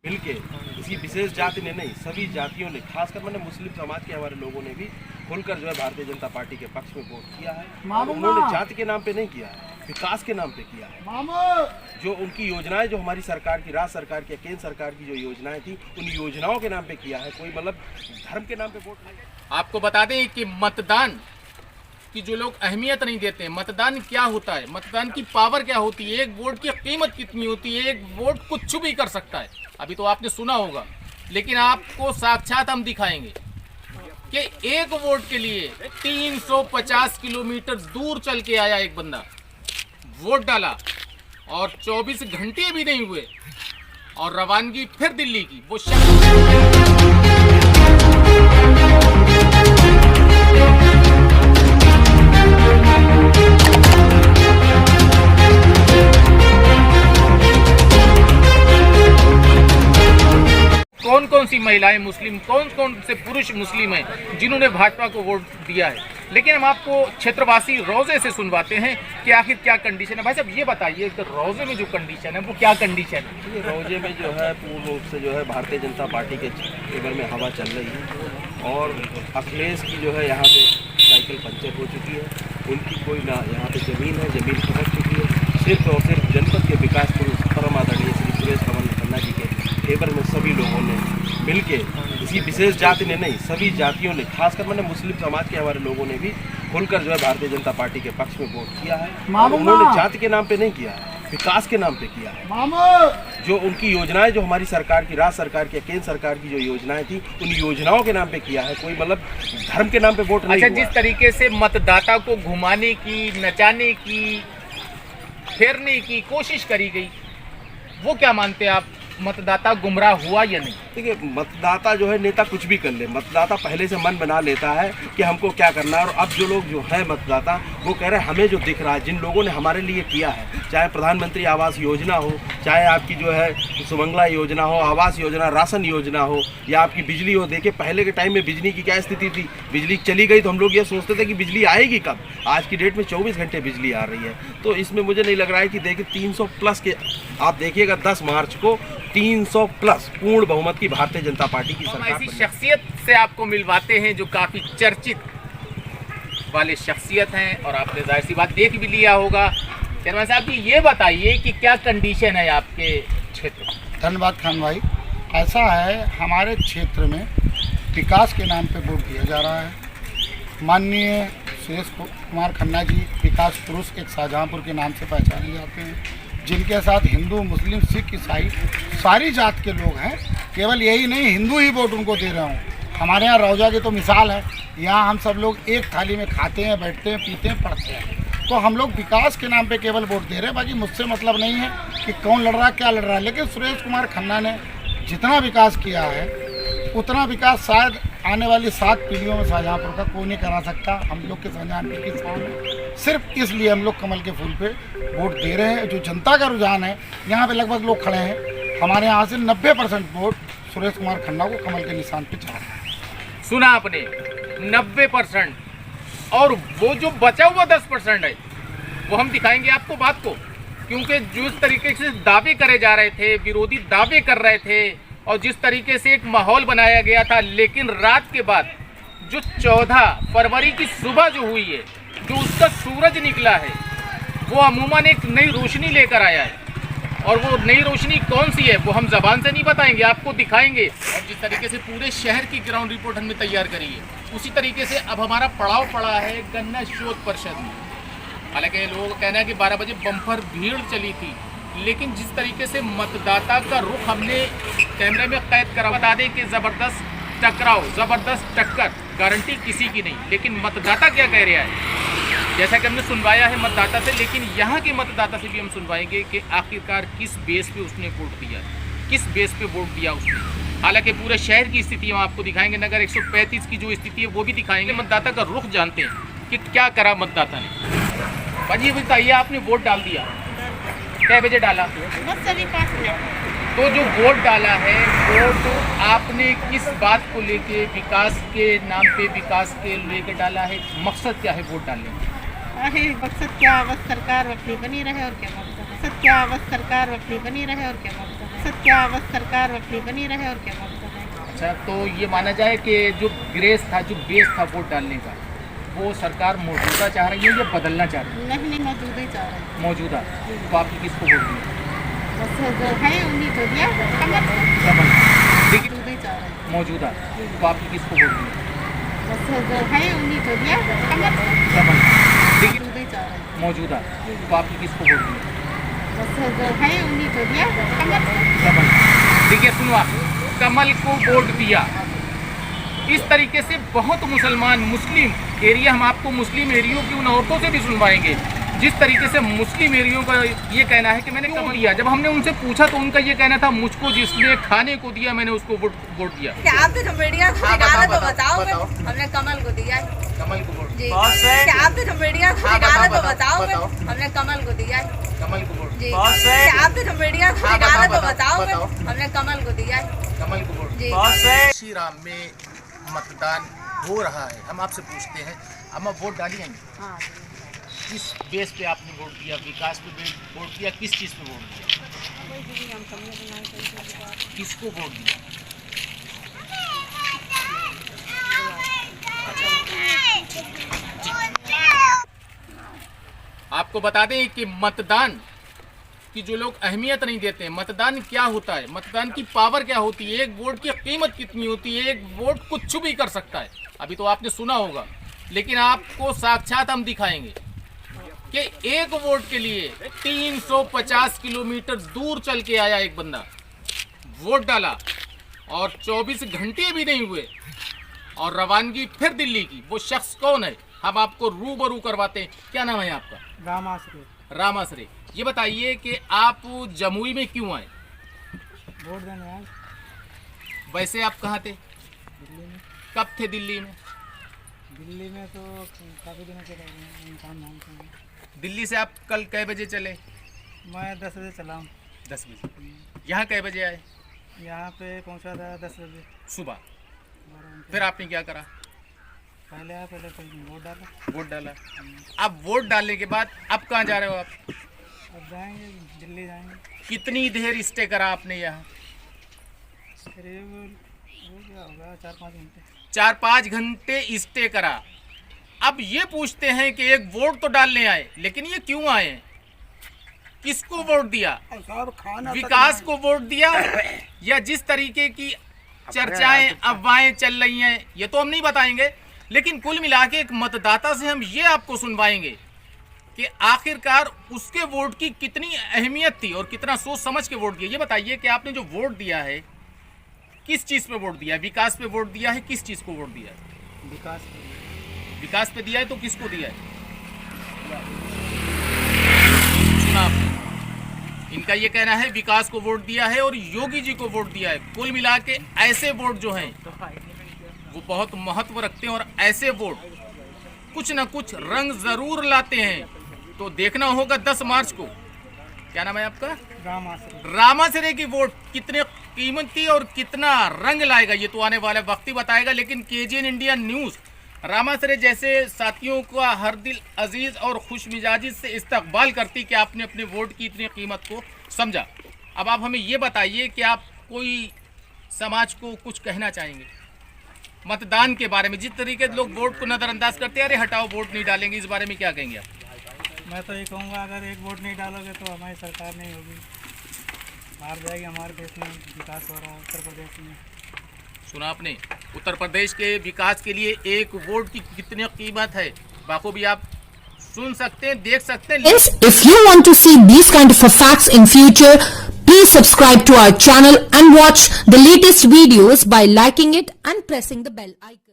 मिलके किसी विशेष जाति ने नहीं, सभी जातियों ने, खासकर मैंने मुस्लिम समाज के हमारे लोगों ने भी खुलकर जो है भारतीय जनता पार्टी के पक्ष में वोट किया है। और उन्होंने जाति के नाम पे नहीं किया है, विकास के नाम पे किया है। जो उनकी योजनाएं, जो हमारी सरकार की, राज्य सरकार की, केंद्र सरकार की जो योजनाएं थी, उन योजनाओं के नाम पे किया है। कोई मतलब धर्म के नाम पे वोट नहीं। आपको बता दें कि मतदान की जो लोग अहमियत नहीं देते हैं, मतदान क्या होता है, मतदान की पावर क्या होती है, एक वोट की कीमत कितनी होती है, एक वोट कुछ भी कर सकता है। अभी तो आपने सुना होगा, लेकिन आपको साक्षात हम दिखाएंगे कि एक वोट के लिए 350 किलोमीटर दूर चल के आया एक बंदा, वोट डाला और 24 घंटे भी नहीं हुए और रवानगी फिर दिल्ली की। वो कौन कौन सी महिलाएं मुस्लिम, कौन कौन से पुरुष मुस्लिम हैं जिन्होंने भाजपा को वोट दिया है। लेकिन हम आपको क्षेत्रवासी रोजे से सुनवाते हैं कि आखिर क्या कंडीशन है। भाई साहब ये बताइए कि रोजे में जो कंडीशन है वो क्या कंडीशन है। रोजे में जो है पूर्ण रूप से जो है भारतीय जनता पार्टी के फेवर में हवा चल रही है और अखिलेश की जो है यहाँ पे साइकिल पंचर हो चुकी है। उनकी कोई ना यहाँ पे ज़मीन है, ज़मीन खसक चुकी है। सिर्फ और सिर्फ जनपद के विकास पुरुष परम आदरणीय श्री सुरेश खन्ना जी के फेवर में सभी लोगों ने मिलके, किसी विशेष जाति ने नहीं, सभी जातियों ने, खासकर मैंने मुस्लिम समाज के हमारे लोगों ने भी खुलकर जो है भारतीय जनता पार्टी के पक्ष में वोट किया है। और उन्होंने जाति के नाम पे नहीं किया है, विकास के नाम पे किया है। जो उनकी योजनाएं, जो हमारी सरकार की, राज्य सरकार की, केंद्र सरकार की जो योजनाएं थी, उन योजनाओं के नाम पे किया है। कोई मतलब धर्म के नाम पे वोट नहीं। अच्छा, जिस तरीके से मतदाता को घुमाने की, नचाने की, फेरने की कोशिश करी गई, वो क्या मानते हैं आप, मतदाता गुमराह हुआ या नहीं? देखिए, मतदाता जो है, नेता कुछ भी कर ले, मतदाता पहले से मन बना लेता है कि हमको क्या करना है। और अब जो लोग जो है मतदाता, वो कह रहे हैं हमें जो दिख रहा है, जिन लोगों ने हमारे लिए किया है, चाहे प्रधानमंत्री आवास योजना हो, चाहे आपकी जो है सुमंगला योजना हो, आवास योजना, राशन योजना हो, या आपकी बिजली हो। देखिए, पहले के टाइम में बिजली की क्या स्थिति थी, बिजली चली गई तो हम लोग ये सोचते थे कि बिजली आएगी कब। आज की डेट में 24 घंटे बिजली आ रही है। तो इसमें मुझे नहीं लग रहा है कि देखिए 300 प्लस के, आप देखिएगा 10 मार्च को 300 प्लस पूर्ण बहुमत की भारतीय जनता पार्टी की सरकार। ऐसी शख्सियत से आपको मिलवाते हैं जो काफी चर्चित वाले शख्सियत हैं और आपने जाहिर सी बात देख भी लिया होगा। चेयरमैन साहब, ये बताइए कि क्या कंडीशन है आपके क्षेत्र में। धन्यवाद खान भाई। ऐसा है, हमारे क्षेत्र में विकास के नाम पे वोट दिया जा रहा है। माननीय सुरेश कुमार खन्ना जी विकास पुरुष एक शाहजहाँपुर के नाम से पहचाने जाते हैं, जिनके साथ हिंदू, मुस्लिम, सिख, ईसाई सारी जात के लोग हैं। केवल यही नहीं, हिंदू ही वोट उनको दे रहे हों। हमारे यहाँ रौजा की तो मिसाल है, यहाँ हम सब लोग एक थाली में खाते हैं, बैठते हैं, पीते हैं, पढ़ते हैं। तो हम लोग विकास के नाम पे केवल वोट दे रहे हैं। बाकी मुझसे मतलब नहीं है कि कौन लड़ रहा है, क्या लड़ रहा है। लेकिन सुरेश कुमार खन्ना ने जितना विकास किया है, उतना विकास शायद आने वाली 7 पीढ़ियों में शाहजहाँपुर का कोई नहीं करा सकता। हम लोग के शाहजहाँपुर की शान है। सिर्फ इसलिए हम लोग कमल के फूल पे वोट दे रहे हैं। जो जनता का रुझान है, यहाँ पे लगभग लोग खड़े हैं, हमारे यहाँ से 90% वोट सुरेश कुमार खन्ना को कमल के निशान पे जा रहा है। सुना आपने, 90%। और वो जो बचा हुआ 10% है, वो हम दिखाएंगे आपको बात को, क्योंकि जिस तरीके से दावे करे जा रहे थे, विरोधी दावे कर रहे थे और जिस तरीके से एक माहौल बनाया गया था, लेकिन रात के बाद जो 14 फरवरी की सुबह जो हुई है, जो उसका सूरज निकला है, वो अमूमन एक नई रोशनी लेकर आया है। और वो नई रोशनी कौन सी है वो हम ज़बान से नहीं बताएंगे, आपको दिखाएंगे। और जिस तरीके से पूरे शहर की ग्राउंड रिपोर्ट हमने तैयार करी है, उसी तरीके से अब हमारा पड़ाव पड़ा है गन्ना शोध परिषद में। हालांकि लोगों का कहना है कि 12 बजे बम्पर भीड़ चली थी, लेकिन जिस तरीके से मतदाता का रुख हमने कैमरे में कैद करा, बता दें कि ज़बरदस्त टकराव, ज़बरदस्त टक्कर, गारंटी किसी की नहीं। लेकिन मतदाता क्या कह रहा है, जैसा कि हमने सुनवाया है मतदाता से, लेकिन यहाँ के मतदाता से भी हम सुनवाएंगे कि आखिरकार किस बेस पे उसने वोट दिया, किस बेस पे वोट दिया उसने। हालांकि पूरे शहर की स्थिति हम आपको दिखाएंगे, नगर 135 की जो स्थिति है वो भी दिखाएंगे। मतदाता का रुख जानते हैं कि क्या करा मतदाता ने। भाजी बताइए, आपने वोट डाल दिया, कै बजे डाला? तो जो वोट डाला है, वोट आपने किस बात को लेके, विकास के नाम पे, विकास के लेके डाला है? मकसद क्या है वोट डालने का? मकसद क्या, बस सरकार अपनी बनी रहे और क्या मकसद है। मकसद क्या, बस सरकार अपनी बनी रहे और क्या मकसद है। मकसद क्या, बस सरकार अपनी बनी रहे और क्या मकसद है। अच्छा, तो ये माना जाए कि जो ग्रेस था, जो बेस था वोट डालने का, वो सरकार मौजूदा चाह रही है या बदलना चाह रही है? नहीं, मौजूदा ही चाह रहे हैं। मौजूदा। तो आपने किसको वोट दिया? बस जो है उन्हीं को दिया, कमल। लेकिन मौजूदा ही चाह रहे हैं। मौजूदा। तो आपने किसको वोट दिया? बस जो है उन्हीं को दिया, कमल। लेकिन मौजूदा ही चाह रहे हैं। मौजूदा। तो आपने किसको वोट दिया? बस जो है उन्हीं को दिया, कमल। देखिए सुनो आप, कमल को वोट दिया। इस तरीके से बहुत मुसलमान, मुस्लिम एरिया, हम आपको मुस्लिम एरियो की उन औरतों से भी सुनवाएंगे जिस तरीके से मुस्लिम एरियो का ये कहना है कि मैंने कमल दिया। जब हमने उनसे पूछा तो उनका ये कहना था, मुझको जिसने खाने को दिया मैंने उसको वोट दिया। क्या आप तो मीडिया को निकाला तो बताओ, हमने कमल को दिया है। कमल को वोट जी। क्या आप तो मीडिया को निकाला तो बताओ, हमने कमल को दिया है। कमल को वोट जी। क्या आप तो मीडिया को निकाला तो बताओ, हमने कमल को दिया है। कमल को वोट जी। श्री राम में मतदान हो रहा है, हम आपसे पूछते हैं, हम अब वोट डालिए? हाँ, किस बेस पे आपने वोट दिया? विकास पे वोट दिया? किस चीज़ पे वोट दिया? किसको वोट दिया? आपको बता दें कि मतदान की जो लोग अहमियत नहीं देते हैं, मतदान क्या होता है, मतदान की पावर क्या होती है, एक वोट की कीमत कितनी होती है, एक वोट कुछ भी कर सकता है। अभी तो आपने सुना होगा, लेकिन आपको साक्षात हम दिखाएंगे कि एक वोट के लिए 350 किलोमीटर दूर चल के आया एक बंदा, वोट डाला और 24 घंटे भी नहीं हुए और रवानगी फिर दिल्ली की। वो शख्स कौन है, हम आपको रूबरू करवाते हैं। क्या नाम है आपका? रामाश्रे। ये बताइए कि आप जमुई में क्यों आए? वोट देने आए। वैसे आप कहाँ थे? दिल्ली में। कब थे दिल्ली में? दिल्ली में तो काफ़ी दिनों से काम धाम से हैं। दिल्ली से आप कल कै बजे चले? मैं 10 बजे चला हूँ। 10 बजे। यहाँ कै बजे आए? यहाँ पे पहुँचा था 10 बजे सुबह। 12 घंटे। फिर आपने क्या करा? पहले आया, पहले वोट डाला। वोट डाला। अब वोट डालने के बाद अब कहाँ जा रहे हो आप? अब जाएंगे, दिल्ली जाएंगे। कितनी देर स्टे करा आपने यहाँ? करीब वो क्या होगा 4-5 घंटे। 4-5 घंटे स्टे करा। अब ये पूछते हैं कि एक वोट तो डालने आए, लेकिन ये क्यों आए? किसको वोट दिया? विकास को वोट दिया या जिस तरीके की चर्चाएं, अफवाहें चल रही हैं, ये तो हम नहीं बताएंगे, लेकिन कुल मिला के एक मतदाता से हम ये आपको सुनवाएंगे कि आखिरकार उसके वोट की कितनी अहमियत थी और कितना सोच समझ के वोट दिया। ये बताइए कि आपने जो वोट दिया है, किस चीज़ पे वोट दिया है? विकास पे वोट दिया है? किस चीज़ को वोट दिया है? विकास पे दिया है। तो किसको दिया है? सुना आपने? इनका ये कहना है विकास को वोट दिया है और योगी जी को वोट दिया है। कुल मिला के ऐसे वोट जो हैं वो बहुत महत्व रखते हैं और ऐसे वोट कुछ ना कुछ रंग जरूर लाते हैं। तो देखना होगा 10 मार्च को। क्या नाम है आपका? रामाश्रे की वोट कितने कीमती और कितना रंग लाएगा ये तो आने वाला वक्त ही बताएगा। लेकिन केजीएन इंडिया न्यूज़ रामाश्रे जैसे साथियों का हर दिल अजीज और खुश मिजाजी से इस्तकबाल करती कि आपने अपने वोट की इतनी कीमत को समझा। अब आप हमें ये बताइए कि आप कोई समाज को कुछ कहना चाहेंगे मतदान के बारे में? जिस तरीके से लोग वोट को नज़रअंदाज करते हैं, अरे हटाओ वोट नहीं डालेंगे, इस बारे में क्या कहेंगे आप? मैं तो ये कहूँगा, अगर एक वोट नहीं डालोगे तो हमारी सरकार नहीं होगी, हार जाएगी। हमारे देश में विकास हो रहा है, उत्तर प्रदेश में। सुना आपने? उत्तर प्रदेश के विकास के लिए एक वोट की कितनी कीमत है, बाखूबी आप सुन सकते हैं, देख सकते हैं। If you want to see these kind of facts in future, please subscribe to our channel and watch the latest videos by liking it and pressing the bell icon.